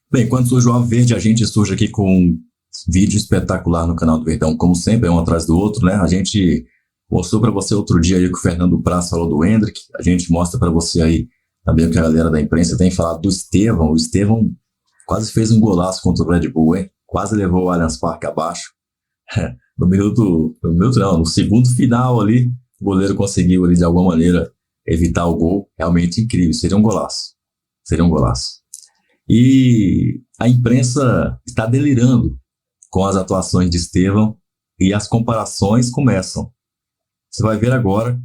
Bem, enquanto surge o Ave Verde, a gente surge aqui com um vídeo espetacular no canal do Verdão, como sempre, é um atrás do outro, né? A gente mostrou para você outro dia aí que o Fernando Praz falou do Endrick, a gente mostra para você aí também o que a galera da imprensa tem falado do Estevão. O Estevão quase fez um golaço contra o Red Bull, hein? Quase levou o Allianz Parque abaixo. No segundo final ali, o goleiro conseguiu ali de alguma maneira evitar o gol. Realmente incrível, seria um golaço. Seria um golaço. E a imprensa está delirando com as atuações de Estevão e as comparações começam. Você vai ver agora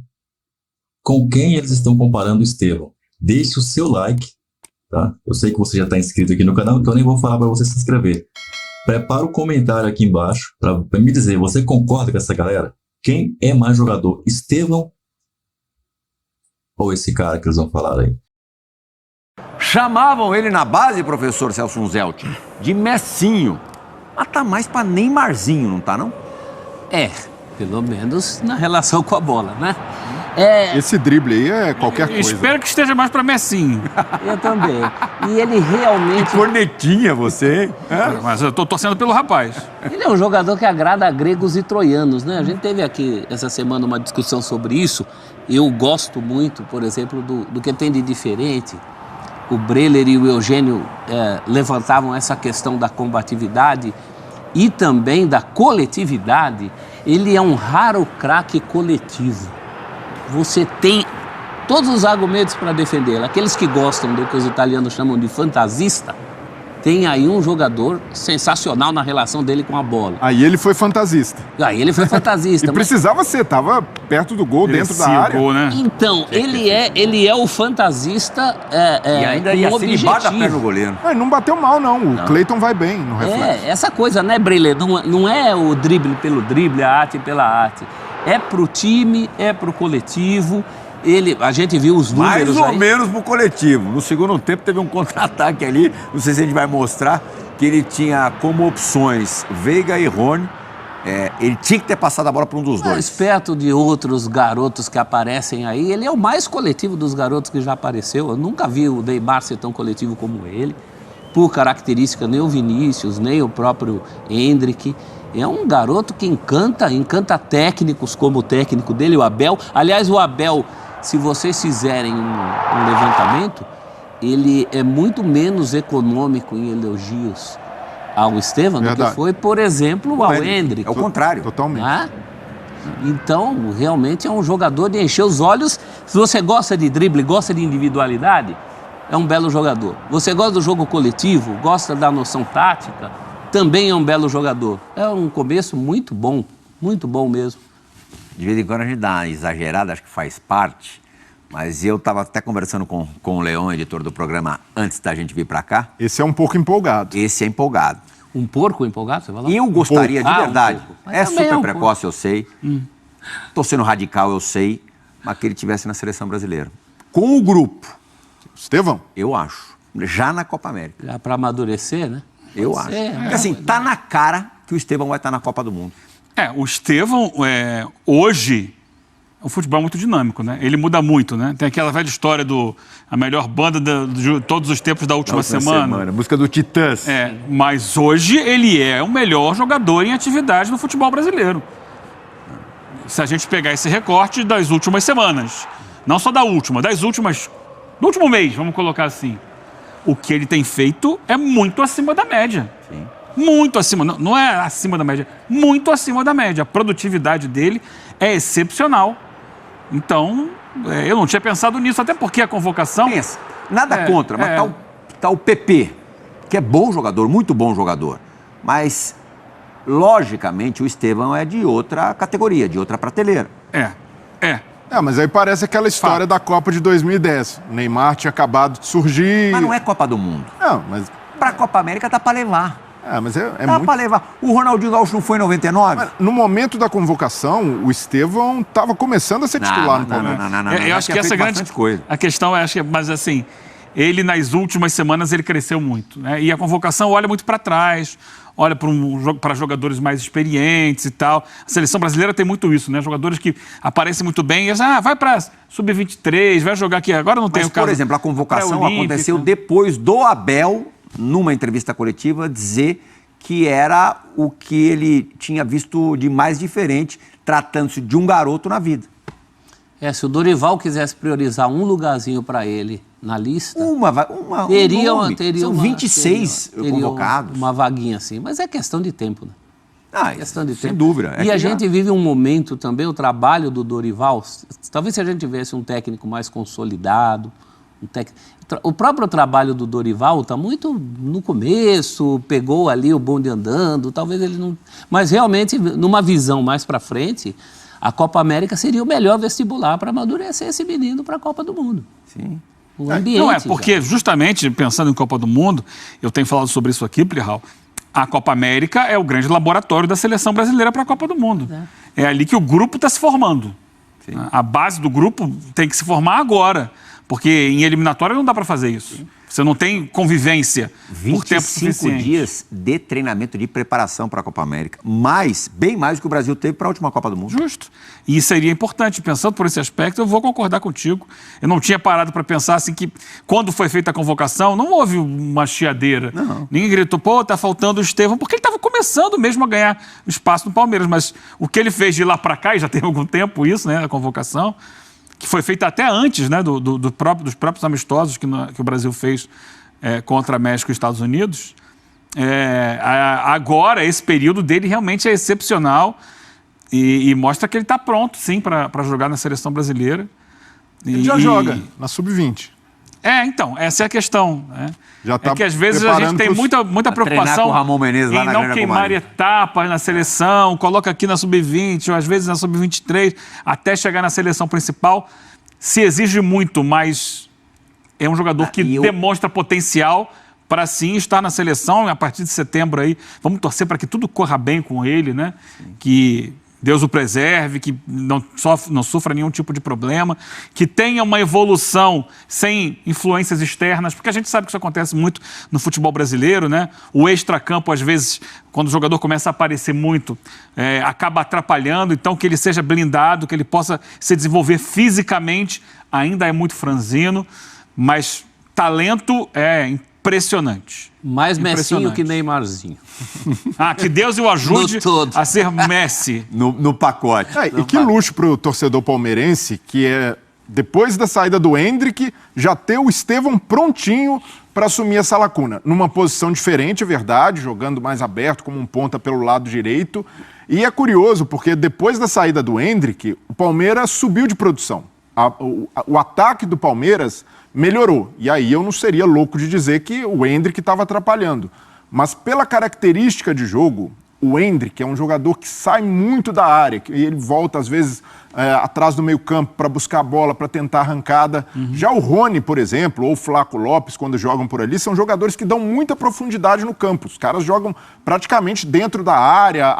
com quem eles estão comparando o Estevão. Deixe o seu like, tá? Eu sei que você já está inscrito aqui no canal, então eu nem vou falar para você se inscrever. Prepara o comentário aqui embaixo para me dizer, você concorda com essa galera? Quem é mais jogador, Estevão ou esse cara que eles vão falar aí? Chamavam ele na base, professor Celso Unzelt, de Messinho. Mas tá mais pra Neymarzinho, não tá, não? É, pelo menos na relação com a bola, né? Esse drible aí é qualquer coisa. Espero que esteja mais pra Messinho. Eu também. E ele realmente... Cornetinha você, hein? Mas eu tô torcendo pelo rapaz. Ele é um jogador que agrada a gregos e troianos, né? A gente teve aqui essa semana uma discussão sobre isso. Eu gosto muito, por exemplo, do que tem de diferente. O Breler e o Eugênio levantavam essa questão da combatividade e também da coletividade. Ele é um raro craque coletivo. Você tem todos os argumentos para defendê-lo. Aqueles que gostam do que os italianos chamam de fantasista, tem aí um jogador sensacional na relação dele com a bola. Aí ele foi fantasista. E precisava ser, tava perto do gol, dentro da área. Gol, né? Então, ele é o fantasista E ainda ia ser debaixo da perna do goleiro. Mas não bateu mal, não. O Cleiton vai bem no reflexo. Essa coisa, né, Breler? Não é o drible pelo drible, a arte pela arte. É pro time, é pro coletivo. A gente viu os números Mais ou aí. menos pro coletivo. No segundo tempo teve um contra-ataque ali, não sei se a gente vai mostrar, que ele tinha como opções Veiga e Rony. Ele tinha que ter passado a bola para um dos dois. Mas perto de outros garotos que aparecem aí, ele é o mais coletivo dos garotos que já apareceu. Eu nunca vi o Neymar ser tão coletivo como ele. Por característica, nem o Vinícius, nem o próprio Endrick. É um garoto que encanta técnicos como o técnico dele, o Abel. Aliás, o Abel, se vocês fizerem um levantamento, ele é muito menos econômico em elogios ao Estevão do que foi, por exemplo, ao Endrick. É o contrário. Totalmente. Então, realmente é um jogador de encher os olhos. Se você gosta de drible, gosta de individualidade, é um belo jogador. Você gosta do jogo coletivo, gosta da noção tática, também é um belo jogador. É um começo muito bom mesmo. De vez em quando a gente dá uma exagerada, acho que faz parte, mas eu estava até conversando com o Leão, editor do programa, antes da gente vir para cá. Esse é um pouco empolgado. Esse é empolgado. Um porco empolgado, você falou? E eu gostaria, de verdade, é super precoce, porco. eu sei, tô sendo radical, eu sei, mas que ele estivesse na seleção brasileira. Com o grupo. Estevão? Eu acho. Já na Copa América. Já para amadurecer, né? Eu acho. Porque assim, tá na cara que o Estevão vai estar na Copa do Mundo. O Estevão, hoje, o futebol é muito dinâmico, né? Ele muda muito, né? Tem aquela velha história a melhor banda de todos os tempos da última semana. Música do Titãs. Mas hoje ele é o melhor jogador em atividade no futebol brasileiro. Se a gente pegar esse recorte das últimas semanas, não só da última, das últimas, do último mês, vamos colocar assim. O que ele tem feito é muito acima da média. Sim. Muito acima, não é acima da média, muito acima da média. A produtividade dele é excepcional. Então, eu não tinha pensado nisso, até porque a convocação... Pensa, nada contra, mas tá o PP, que é bom jogador, muito bom jogador. Mas, logicamente, o Estevão é de outra categoria, de outra prateleira. Mas aí parece aquela história da Copa de 2010. O Neymar tinha acabado de surgir. Mas não é Copa do Mundo. Não, mas... Pra Copa América dá pra levar. Mas é Dá muito... pra levar. O Ronaldinho Gaúcho não foi em 99? Mas no momento da convocação, o Estevão estava começando a ser titular no Palmeiras. Não. Eu acho que essa é grande coisa. A questão é, mas assim, ele nas últimas semanas ele cresceu muito, né? E a convocação olha muito para trás, olha para jogadores mais experientes e tal. A seleção brasileira tem muito isso, né? Jogadores que aparecem muito bem e vai para sub-23, vai jogar aqui. Agora não tem o caso. Por exemplo, a convocação aconteceu depois do Abel numa entrevista coletiva, dizer que era o que ele tinha visto de mais diferente, tratando-se de um garoto na vida. Se o Dorival quisesse priorizar um lugarzinho para ele na lista, teria São 26 convocados. Uma vaguinha assim, mas é questão de tempo, né? Questão de sem dúvida. E a gente vive um momento também, o trabalho do Dorival, talvez se a gente tivesse um técnico mais consolidado, o próprio trabalho do Dorival está muito no começo, pegou ali o bonde andando, talvez ele não... Mas realmente, numa visão mais para frente, a Copa América seria o melhor vestibular para amadurecer esse menino para a Copa do Mundo. Sim. O ambiente. Não porque justamente, pensando em Copa do Mundo, eu tenho falado sobre isso aqui, Plihal, a Copa América é o grande laboratório da seleção brasileira para a Copa do Mundo. É ali que o grupo está se formando. Sim. A base do grupo tem que se formar agora, porque em eliminatória não dá para fazer isso. Sim. Você não tem convivência por tempo suficiente. 25 dias de treinamento, de preparação para a Copa América. Bem mais do que o Brasil teve para a última Copa do Mundo. Justo. E seria importante. Pensando por esse aspecto, eu vou concordar contigo. Eu não tinha parado para pensar assim que, quando foi feita a convocação, não houve uma chiadeira. Não. Ninguém gritou, tá faltando o Estevão, porque ele estava começando mesmo a ganhar espaço no Palmeiras. Mas o que ele fez de lá para cá, e já tem algum tempo isso, né, a convocação, que foi feita até antes, né, dos próprios amistosos que o Brasil fez contra México e Estados Unidos. Agora, esse período dele realmente é excepcional e mostra que ele está pronto, sim, para jogar na seleção brasileira. Ele já joga na Sub-20. Então, essa é a questão. Né? Já tá que às vezes a gente tem muita preocupação com o Ramon Menezes lá em não queimar etapas na seleção, coloca aqui na Sub-20, ou às vezes na Sub-23, até chegar na seleção principal. Se exige muito, mas é um jogador que demonstra potencial para sim estar na seleção a partir de setembro aí. Vamos torcer para que tudo corra bem com ele, né? Sim. Que Deus o preserve, que não sofra nenhum tipo de problema, que tenha uma evolução sem influências externas, porque a gente sabe que isso acontece muito no futebol brasileiro, né? O extracampo, às vezes, quando o jogador começa a aparecer muito, acaba atrapalhando, então que ele seja blindado, que ele possa se desenvolver fisicamente, ainda é muito franzino, mas talento é impressionante. Mais Messinho que Neymarzinho. Que Deus o ajude a ser Messi. No pacote. E que luxo para o torcedor palmeirense, que depois da saída do Endrick, já ter o Estevão prontinho para assumir essa lacuna. Numa posição diferente, é verdade, jogando mais aberto, como um ponta pelo lado direito. E é curioso, porque depois da saída do Endrick, o Palmeiras subiu de produção. O ataque do Palmeiras melhorou. E aí eu não seria louco de dizer que o Endrick estava atrapalhando. Mas pela característica de jogo, o Endrick é um jogador que sai muito da área, que ele volta às vezes atrás do meio campo para buscar a bola, para tentar arrancada. Já o Rony, por exemplo, ou o Flaco Lopes, quando jogam por ali, são jogadores que dão muita profundidade no campo. Os caras jogam praticamente dentro da área,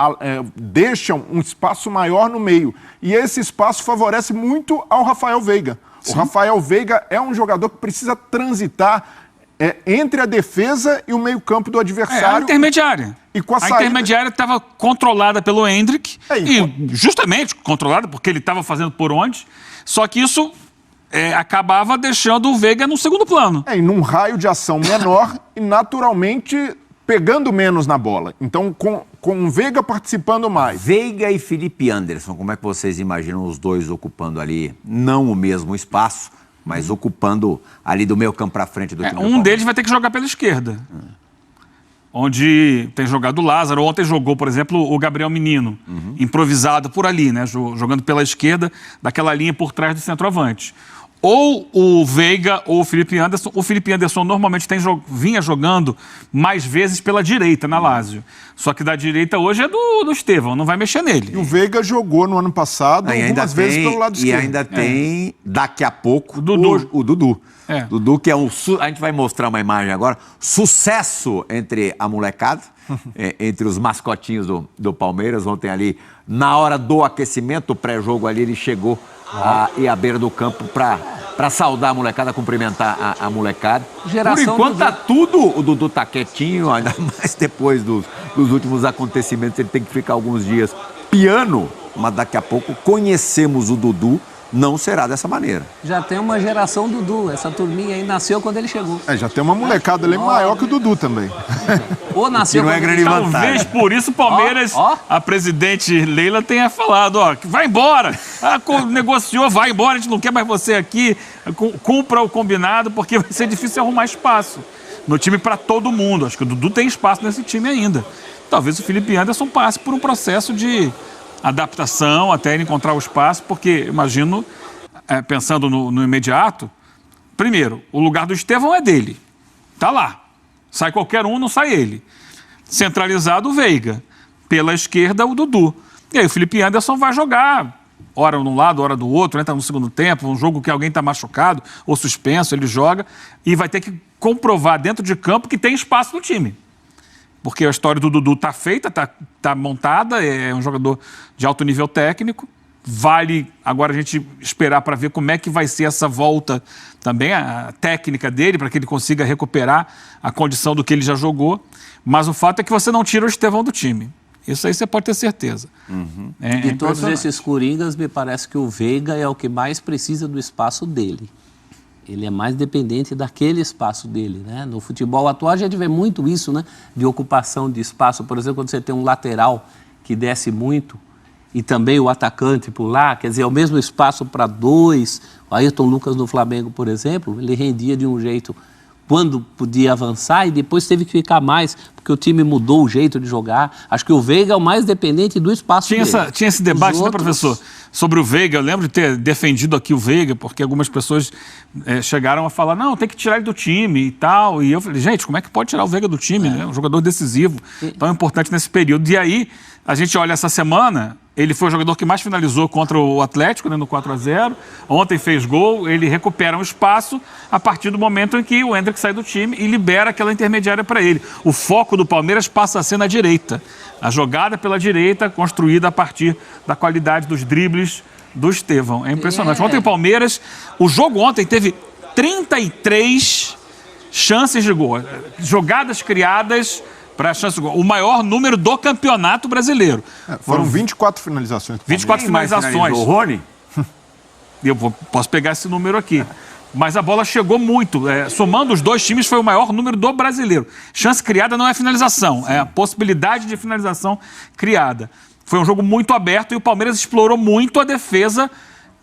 deixam um espaço maior no meio. E esse espaço favorece muito ao Rafael Veiga. Sim. O Rafael Veiga é um jogador que precisa transitar entre a defesa e o meio-campo do adversário. A intermediária. E com a intermediária estava controlada pelo Endrick, justamente controlada, porque ele estava fazendo por onde, só que isso acabava deixando o Veiga no segundo plano. E num raio de ação menor e, naturalmente, pegando menos na bola. Então, com o Veiga participando mais. Veiga e Felipe Anderson, como é que vocês imaginam os dois ocupando ali, não o mesmo espaço, mas ocupando ali do meio campo para frente do time? Um deles vai ter que jogar pela esquerda, onde tem jogado o Lázaro. Ontem jogou, por exemplo, o Gabriel Menino, improvisado por ali, né? Jogando pela esquerda, daquela linha por trás do centroavante. Ou o Veiga ou o Felipe Anderson. O Felipe Anderson normalmente vinha jogando mais vezes pela direita, na Lazio. Só que da direita hoje é do Estevão, não vai mexer nele. E o Veiga jogou no ano passado algumas vezes pelo lado esquerdo. E ainda tem, daqui a pouco, o Dudu. Dudu, que a gente vai mostrar uma imagem agora, sucesso entre a molecada, entre os mascotinhos do Palmeiras. Ontem ali, na hora do aquecimento, o pré-jogo ali, ele chegou e à beira do campo para saudar a molecada, cumprimentar a molecada. Por enquanto tá tudo, o Dudu tá quietinho, ainda mais depois dos últimos acontecimentos, ele tem que ficar alguns dias piano, mas daqui a pouco conhecemos o Dudu não será dessa maneira. Já tem uma geração Dudu. Essa turminha aí nasceu quando ele chegou. Já tem uma molecada ali maior que o Dudu também. Ou nasceu Que não é quando grande ele vantagem. Talvez por isso o Palmeiras, a presidente Leila tenha falado, que vai embora, negociou, vai embora, a gente não quer mais você aqui, cumpra o combinado, porque vai ser difícil arrumar espaço no time para todo mundo. Acho que o Dudu tem espaço nesse time ainda. Talvez o Felipe Anderson passe por um processo de adaptação até ele encontrar o espaço, porque imagino, pensando no imediato, primeiro, o lugar do Estevão é dele, tá lá. Sai qualquer um, não sai ele. Centralizado o Veiga. Pela esquerda, o Dudu. E aí o Felipe Anderson vai jogar, hora de um lado, hora do outro, entra no segundo tempo, um jogo que alguém está machucado ou suspenso, ele joga e vai ter que comprovar dentro de campo que tem espaço no time. Porque a história do Dudu está feita, está montada, é um jogador de alto nível técnico. Vale agora a gente esperar para ver como é que vai ser essa volta também, a técnica dele, para que ele consiga recuperar a condição do que ele já jogou. Mas o fato é que você não tira o Estevão do time. Isso aí você pode ter certeza. De todos esses coringas, me parece que o Veiga é o que mais precisa do espaço dele. Ele é mais dependente daquele espaço dele, né? No futebol atual a gente vê muito isso, né? De ocupação de espaço. Por exemplo, quando você tem um lateral que desce muito e também o atacante por lá, quer dizer, é o mesmo espaço para dois. O Ayrton Lucas no Flamengo, por exemplo, ele rendia de um jeito quando podia avançar e depois teve que ficar mais, porque o time mudou o jeito de jogar. Acho que o Veiga é o mais dependente do espaço dele. Tinha esse debate, Os né, professor? Sobre o Veiga. Eu lembro de ter defendido aqui o Veiga, porque algumas pessoas chegaram a falar, não, tem que tirar ele do time e tal. E eu falei, gente, como é que pode tirar o Veiga do time? Né? Um jogador decisivo, tão importante nesse período. E aí, a gente olha essa semana, ele foi o jogador que mais finalizou contra o Atlético, né, no 4-0. Ontem fez gol, ele recupera um espaço a partir do momento em que o Endrick sai do time e libera aquela intermediária para ele. O foco do Palmeiras passa a ser na direita. A jogada pela direita, construída a partir da qualidade dos dribles do Estevão. É impressionante. Ontem o Palmeiras, o jogo ontem teve 33 chances de gol. Jogadas criadas para a chance de gol. O maior número do campeonato brasileiro. Foram 24 finalizações. 24 finalizações. O Rony? Posso pegar esse número aqui. Mas a bola chegou muito. Somando os dois times, foi o maior número do brasileiro. Chance criada não é finalização, é a possibilidade de finalização criada. Foi um jogo muito aberto e o Palmeiras explorou muito a defesa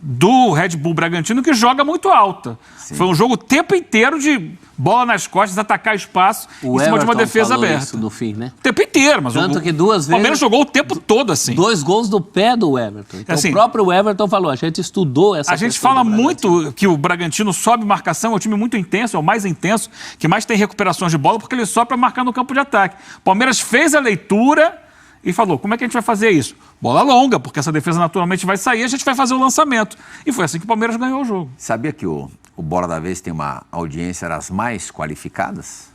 do Red Bull Bragantino, que joga muito alta. Sim. Foi um jogo o tempo inteiro de bola nas costas, atacar espaço em cima de uma defesa aberta. Isso no fim, né? O tempo inteiro. Mas tanto que duas vezes... O Palmeiras jogou o tempo todo assim. 2 gols do pé do Everton. Então assim, o próprio Everton falou, a gente estudou essa questão. A gente fala muito que o Bragantino sobe marcação, é um time muito intenso, é o mais intenso, que mais tem recuperações de bola, porque ele sobe para marcar no campo de ataque. O Palmeiras fez a leitura e falou, como é que a gente vai fazer isso? Bola longa, porque essa defesa naturalmente vai sair, a gente vai fazer o lançamento. E foi assim que o Palmeiras ganhou o jogo. Sabia que o Bola da Vez tem uma audiência das mais qualificadas?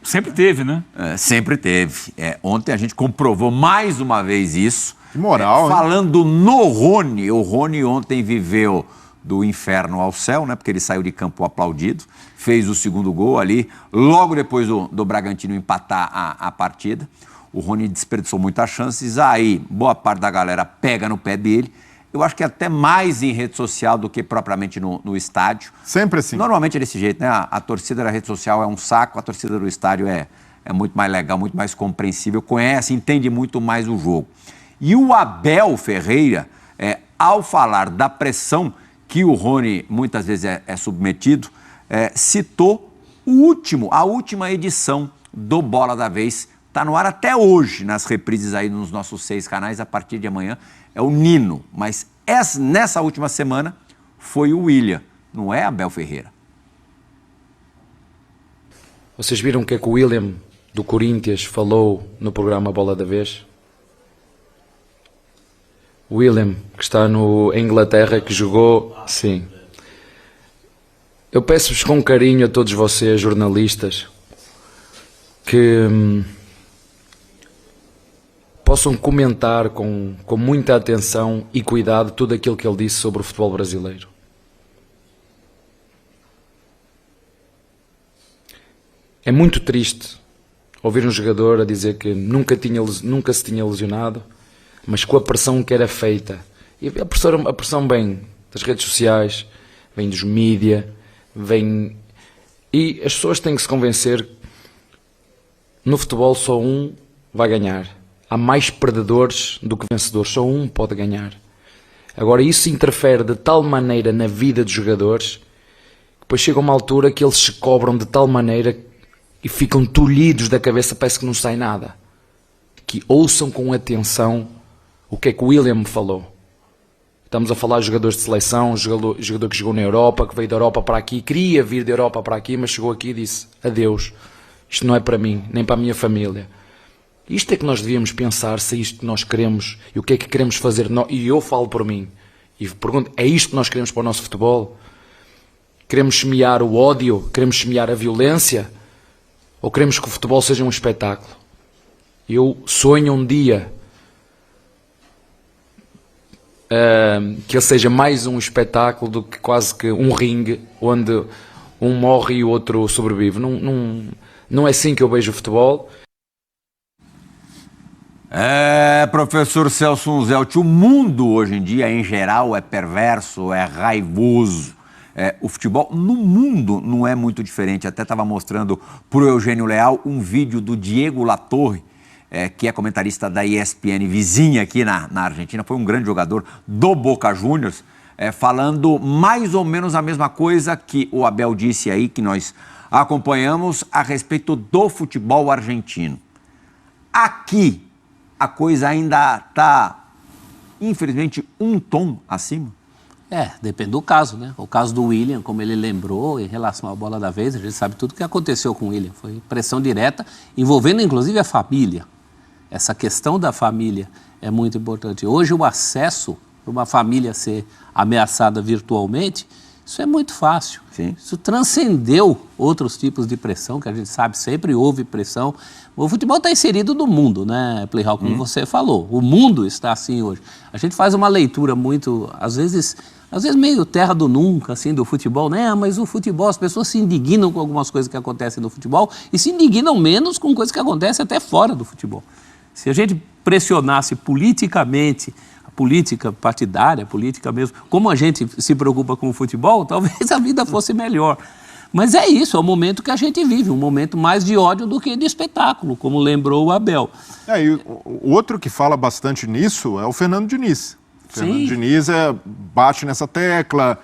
Sempre teve, né? Sempre teve. Ontem a gente comprovou mais uma vez isso. Que moral, falando no Rony. O Rony ontem viveu do inferno ao céu, né? Porque ele saiu de campo aplaudido, fez o segundo gol ali, logo depois do Bragantino empatar a partida. O Rony desperdiçou muitas chances, aí boa parte da galera pega no pé dele. Eu acho que até mais em rede social do que propriamente no estádio. Sempre assim. Normalmente é desse jeito, né? A torcida da rede social é um saco, a torcida do estádio é muito mais legal, muito mais compreensível, conhece, entende muito mais o jogo. E o Abel Ferreira, ao falar da pressão que o Rony muitas vezes é submetido, citou a última edição do Bola da Vez. Está no ar até hoje, nas reprises aí nos nossos 6 canais, a partir de amanhã é o Nino. Mas nessa última semana foi o William, não é Abel Ferreira. Vocês viram o que é que o William do Corinthians falou no programa Bola da Vez? O William, que está em Inglaterra, que jogou... Sim. Eu peço-vos com carinho a todos vocês, jornalistas, que... possam comentar com muita atenção e cuidado tudo aquilo que ele disse sobre o futebol brasileiro. É muito triste ouvir um jogador a dizer que nunca se tinha lesionado, mas com a pressão que era feita. E a pressão bem, das redes sociais, vem dos mídia, vem... E as pessoas têm que se convencer, no futebol só um vai ganhar. Há mais perdedores do que vencedores, só um pode ganhar. Agora isso interfere de tal maneira na vida dos jogadores, que depois chega uma altura que eles se cobram de tal maneira e ficam tolhidos da cabeça, parece que não sai nada. Que ouçam com atenção o que é que o William me falou. Estamos a falar de jogadores de seleção, jogador que jogou na Europa, que veio da Europa para aqui, queria vir da Europa para aqui, mas chegou aqui e disse, adeus, isto não é para mim, nem para a minha família. Isto é que nós devíamos pensar, se é isto que nós queremos, e o que é que queremos fazer, e eu falo por mim, e pergunto, é isto que nós queremos para o nosso futebol? Queremos semear o ódio? Queremos semear a violência? Ou queremos que o futebol seja um espetáculo? Eu sonho um dia que ele seja mais um espetáculo do que quase que um ringue onde um morre e o outro sobrevive. Não é assim que eu vejo o futebol. Professor Celso Unzelt, o mundo hoje em dia, em geral, é perverso, é raivoso. O futebol no mundo não é muito diferente. Até estava mostrando para o Eugênio Leal um vídeo do Diego Latorre, que é comentarista da ESPN vizinha aqui na Argentina, foi um grande jogador do Boca Juniors, falando mais ou menos a mesma coisa que o Abel disse aí, que nós acompanhamos a respeito do futebol argentino. Aqui, a coisa ainda está, infelizmente, um tom acima. Depende do caso, né? O caso do William, como ele lembrou, em relação à bola da vez, a gente sabe tudo o que aconteceu com o William. Foi pressão direta, envolvendo inclusive a família. Essa questão da família é muito importante. Hoje o acesso para uma família ser ameaçada virtualmente, isso é muito fácil. Sim. Isso transcendeu outros tipos de pressão, que a gente sabe, sempre houve pressão. O futebol está inserido no mundo, né, Playhall, como você falou. O mundo está assim hoje. A gente faz uma leitura muito, às vezes meio terra do nunca, assim, do futebol, né? Mas o futebol, as pessoas se indignam com algumas coisas que acontecem no futebol e se indignam menos com coisas que acontecem até fora do futebol. Se a gente pressionasse politicamente, a política partidária, a política mesmo, como a gente se preocupa com o futebol, talvez a vida fosse melhor. Mas é isso, é o momento que a gente vive, um momento mais de ódio do que de espetáculo, como lembrou o Abel. E o outro que fala bastante nisso é o Fernando Diniz. O Fernando Diniz bate nessa tecla,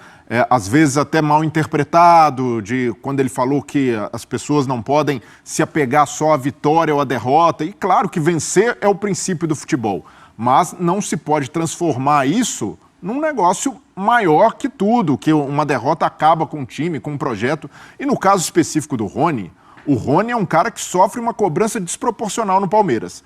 às vezes até mal interpretado, de quando ele falou que as pessoas não podem se apegar só à vitória ou à derrota. E claro que vencer é o princípio do futebol, mas não se pode transformar isso num negócio maior que tudo, que uma derrota acaba com o time, com um projeto. E no caso específico do Rony, o Rony é um cara que sofre uma cobrança desproporcional no Palmeiras.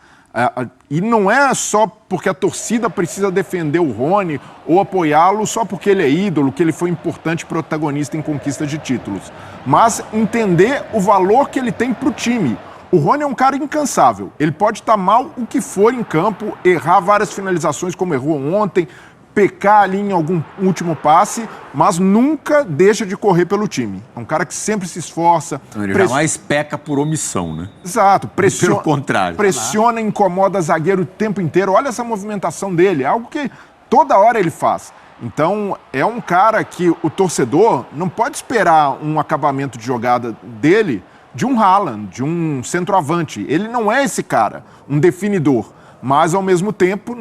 E não é só porque a torcida precisa defender o Rony ou apoiá-lo só porque ele é ídolo, que ele foi importante protagonista em conquista de títulos, mas entender o valor que ele tem para o time. O Rony é um cara incansável, ele pode estar mal o que for em campo, errar várias finalizações como errou ontem, pecar ali em algum último passe, mas nunca deixa de correr pelo time. É um cara que sempre se esforça. Ele jamais peca por omissão, né? Exato. Pelo contrário. Pressiona, incomoda zagueiro o tempo inteiro. Olha essa movimentação dele, é algo que toda hora ele faz. Então, é um cara que o torcedor não pode esperar um acabamento de jogada dele de um Haaland, de um centroavante. Ele não é esse cara, um definidor. Mas, ao mesmo tempo,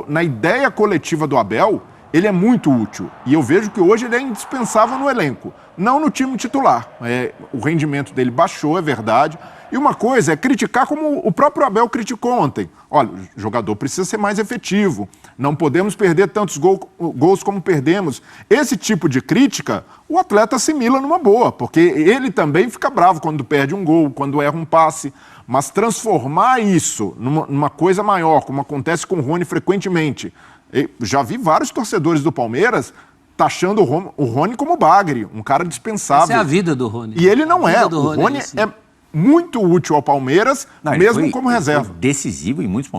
na ideia coletiva do Abel, ele é muito útil. E eu vejo que hoje ele é indispensável no elenco, não no time titular. O rendimento dele baixou, é verdade. E uma coisa é criticar como o próprio Abel criticou ontem. Olha, o jogador precisa ser mais efetivo, não podemos perder tantos gols como perdemos. Esse tipo de crítica, o atleta assimila numa boa, porque ele também fica bravo quando perde um gol, quando erra um passe. Mas transformar isso numa coisa maior, como acontece com o Rony frequentemente. Já vi vários torcedores do Palmeiras taxando o Rony como bagre, um cara dispensável. Essa é a vida do Rony. E ele não é. O Rony é muito útil ao Palmeiras, mesmo como reserva. Ele foi decisivo em muitos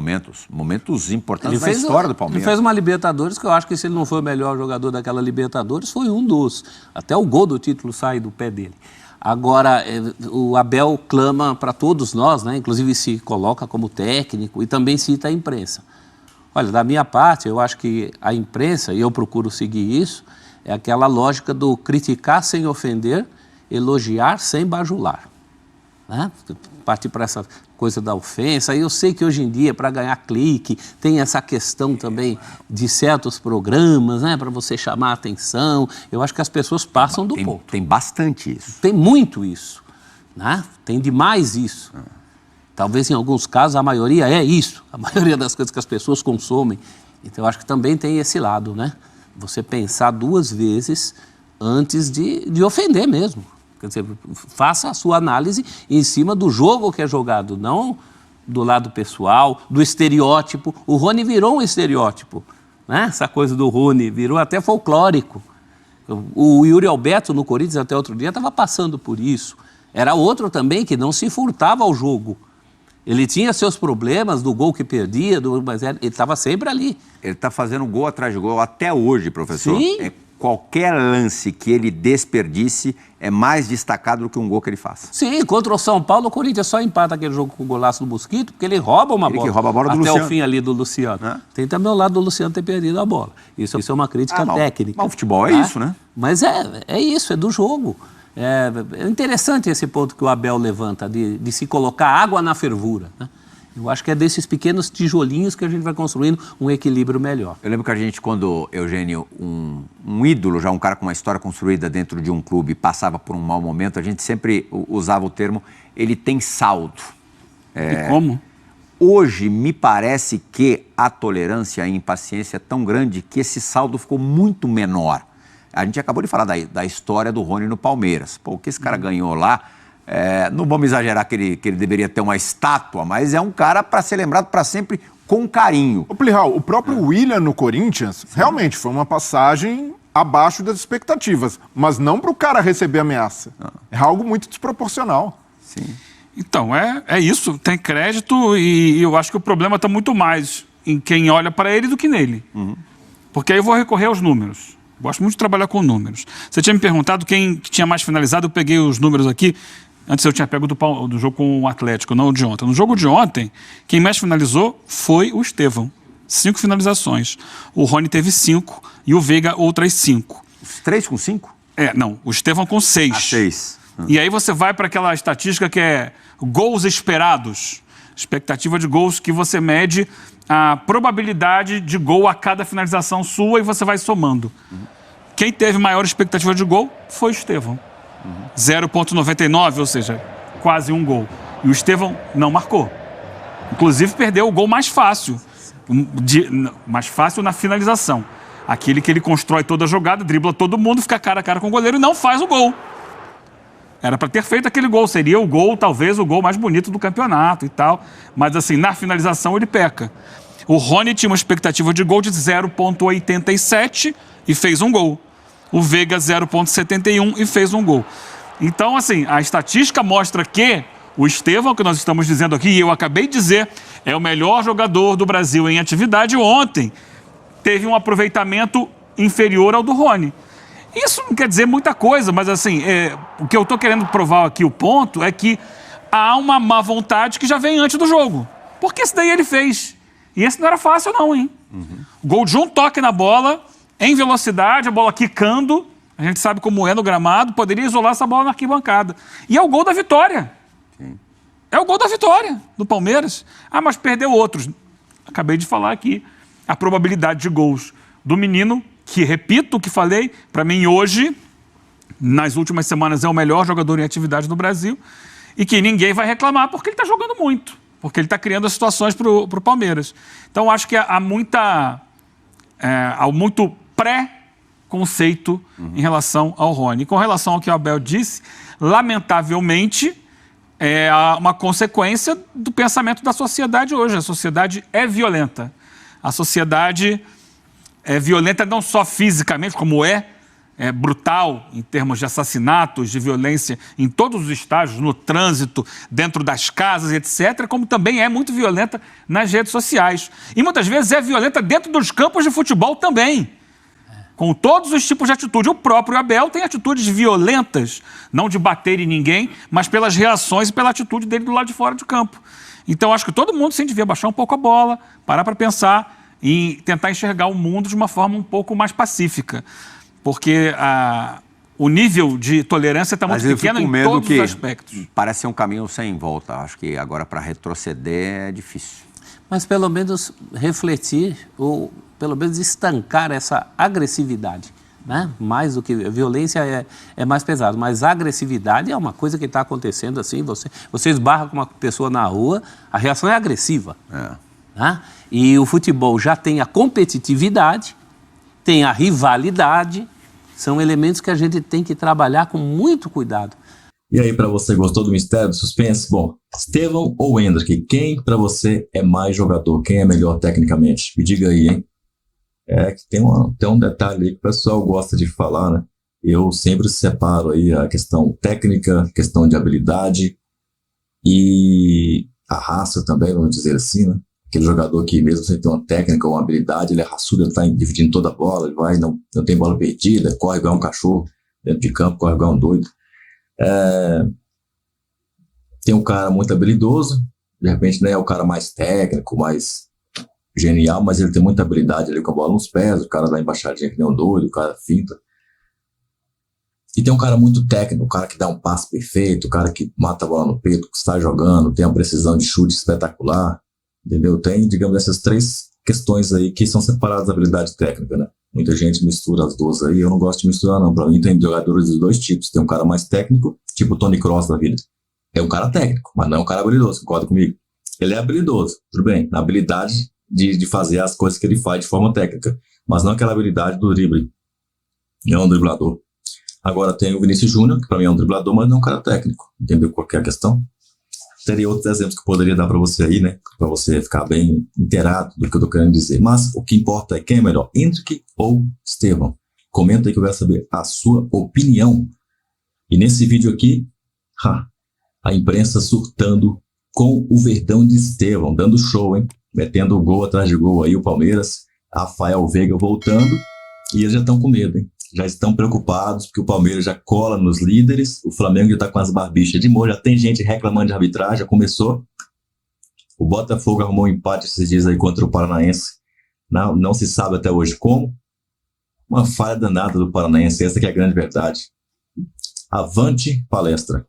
momentos importantes na história do Palmeiras. Ele fez uma Libertadores que eu acho que se ele não foi o melhor jogador daquela Libertadores, foi um dos. Até o gol do título sai do pé dele. Agora, o Abel clama para todos nós, né? Inclusive se coloca como técnico e também cita a imprensa. Olha, da minha parte, eu acho que a imprensa, e eu procuro seguir isso, É aquela lógica do criticar sem ofender, elogiar sem bajular. Né? Partir para essa coisa da ofensa. E eu sei que hoje em dia, para ganhar clique, tem essa questão também de certos programas, né? Para você chamar a atenção. Eu acho que as pessoas passam do ponto. Tem bastante isso. Tem muito isso. Né? Tem demais isso. Talvez em alguns casos a maioria é isso. A maioria das coisas que as pessoas consomem. Então eu acho que também tem esse lado, né? Você pensar 2 vezes antes de ofender mesmo. Quer dizer, faça a sua análise em cima do jogo que é jogado, não do lado pessoal, do estereótipo. O Rony virou um estereótipo, né? Essa coisa do Rony virou até folclórico. O Yuri Alberto no Corinthians até outro dia estava passando por isso. Era outro também que não se furtava ao jogo. Ele tinha seus problemas do gol que perdia, mas ele estava sempre ali. Ele está fazendo gol atrás de gol até hoje, professor. Sim. Qualquer lance que ele desperdice é mais destacado do que um gol que ele faça. Sim, contra o São Paulo, o Corinthians só empata aquele jogo com o golaço do Mosquito, porque ele rouba uma bola. Ele que rouba a bola do até Luciano. O fim ali do Luciano. Tem também o lado do Luciano ter perdido a bola. Isso é uma crítica técnica. Mas o futebol é isso, né? Mas é isso, é do jogo. É interessante esse ponto que o Abel levanta, de se colocar água na fervura, né? Eu acho que é desses pequenos tijolinhos que a gente vai construindo um equilíbrio melhor. Eu lembro que a gente, quando, Eugênio, um ídolo, já um cara com uma história construída dentro de um clube, passava por um mau momento, a gente sempre usava o termo, ele tem saldo. E como? Hoje, me parece que a tolerância e a impaciência é tão grande que esse saldo ficou muito menor. A gente acabou de falar da história do Rony no Palmeiras. Pô, o que esse cara ganhou lá, não vamos exagerar que ele deveria ter uma estátua, mas é um cara para ser lembrado para sempre com carinho. Ô Plihal, o próprio William no Corinthians, realmente foi uma passagem abaixo das expectativas, mas não para o cara receber ameaça. É algo muito desproporcional. Sim. Então, é isso, tem crédito e eu acho que o problema está muito mais em quem olha para ele do que nele. Porque aí eu vou recorrer aos números. Gosto muito de trabalhar com números. Você tinha me perguntado quem tinha mais finalizado, eu peguei os números aqui. Antes eu tinha pego do jogo com o Atlético, não o de ontem. No jogo de ontem, quem mais finalizou foi o Estevão. 5 finalizações. O Rony teve 5 e o Veiga outras 5. Os 3 com 5? Não. O Estevão com 6. 6. E aí você vai para aquela estatística que é gols esperados. Expectativa de gols que você mede a probabilidade de gol a cada finalização sua e você vai somando. Quem teve maior expectativa de gol foi o Estevão. 0,99, ou seja, quase um gol. E o Estevão não marcou. Inclusive perdeu o gol mais fácil. Mais fácil na finalização. Aquele que ele constrói toda a jogada, dribla todo mundo, fica cara a cara com o goleiro e não faz o gol. Era para ter feito aquele gol. Seria o gol, talvez, o gol mais bonito do campeonato e tal. Mas, assim, na finalização ele peca. O Rony tinha uma expectativa de gol de 0,87 e fez um gol. O Veiga 0,71 e fez um gol. Então, assim, a estatística mostra que o Estevão, que nós estamos dizendo aqui, e eu acabei de dizer, é o melhor jogador do Brasil em atividade. Ontem teve um aproveitamento inferior ao do Rony. Isso não quer dizer muita coisa, mas assim, o que eu estou querendo provar aqui, o ponto, é que há uma má vontade que já vem antes do jogo. Porque esse daí ele fez. E esse não era fácil não, hein? Gol de um toque na bola, em velocidade, a bola quicando, a gente sabe como é no gramado, poderia isolar essa bola na arquibancada. E é o gol da vitória. Sim. É o gol da vitória do Palmeiras. Ah, mas perdeu outros. Acabei de falar aqui. A probabilidade de gols do menino, que, repito o que falei, para mim hoje, nas últimas semanas, é o melhor jogador em atividade no Brasil e que ninguém vai reclamar porque ele está jogando muito, porque ele está criando as situações para o Palmeiras. Então, acho que há muito pré-conceito em relação ao Rony. E com relação ao que o Abel disse, lamentavelmente, é uma consequência do pensamento da sociedade hoje. A sociedade é violenta. A sociedade é violenta não só fisicamente, como é brutal em termos de assassinatos, de violência em todos os estágios, no trânsito, dentro das casas, etc., como também é muito violenta nas redes sociais. E muitas vezes é violenta dentro dos campos de futebol também, com todos os tipos de atitude. O próprio Abel tem atitudes violentas, não de bater em ninguém, mas pelas reações e pela atitude dele do lado de fora de campo. Então, acho que todo mundo sim devia baixar um pouco a bola, parar para pensar e tentar enxergar o mundo de uma forma um pouco mais pacífica. porque o nível de tolerância está muito Mas eu pequeno fico com em medo todos que os aspectos. parece ser um caminho sem volta. Acho que agora para retroceder é difícil. Mas pelo menos refletir ou pelo menos estancar essa agressividade, né? Mais do que violência é mais pesado, mas a agressividade é uma coisa que está acontecendo assim, você esbarra com uma pessoa na rua, a reação é agressiva. Né? E o futebol já tem a competitividade, tem a rivalidade, são elementos que a gente tem que trabalhar com muito cuidado. E aí, para você, gostou do mistério, do suspense? Bom, Estevão ou Endrick, quem para você é mais jogador? Quem é melhor tecnicamente? Me diga aí, hein? É que tem um detalhe aí que o pessoal gosta de falar, né? Eu sempre separo aí a questão técnica, questão de habilidade e a raça também, vamos dizer assim, né? Aquele jogador que mesmo sem ter uma técnica ou uma habilidade, ele é raçudo, ele está dividindo toda a bola, ele vai, não tem bola perdida, corre igual um cachorro dentro de campo, corre igual um doido. Tem um cara muito habilidoso, de repente não é o cara mais técnico, mais genial, mas ele tem muita habilidade ali com a bola nos pés, o cara dá embaixadinha que nem um doido, o cara finta. E tem um cara muito técnico, o cara que dá um passe perfeito, o cara que mata a bola no peito, que está jogando, tem uma precisão de chute espetacular, entendeu? Tem, digamos, essas três questões aí que são separadas da habilidade técnica, né? Muita gente mistura as duas aí, eu não gosto de misturar não. Para mim tem jogadores dos dois tipos, tem um cara mais técnico, tipo o Tony Kroos da vida. É um cara técnico, mas não é um cara habilidoso, concorda comigo? Ele é habilidoso, tudo bem, na habilidade de fazer as coisas que ele faz de forma técnica, mas não aquela habilidade do drible. É um driblador. Agora tem o Vinícius Júnior, que para mim é um driblador, mas não é um cara técnico. Entendeu qual que é a questão? Teria outros exemplos que eu poderia dar para você aí, né? Para você ficar bem inteirado do que eu tô querendo dizer. Mas o que importa é quem é melhor, Endrick ou Estevão. Comenta aí que eu quero saber a sua opinião. E nesse vídeo aqui, a imprensa surtando com o Verdão de Estevão, dando show, hein? Metendo gol atrás de gol aí, o Palmeiras, Rafael Veiga voltando, e eles já estão com medo, hein? Já estão preocupados, porque o Palmeiras já cola nos líderes, o Flamengo já está com as barbichas de molho, já tem gente reclamando de arbitragem, já começou. O Botafogo arrumou um empate esses dias aí contra o Paranaense, não se sabe até hoje como. Uma falha danada do Paranaense, essa que é a grande verdade. Avante palestra!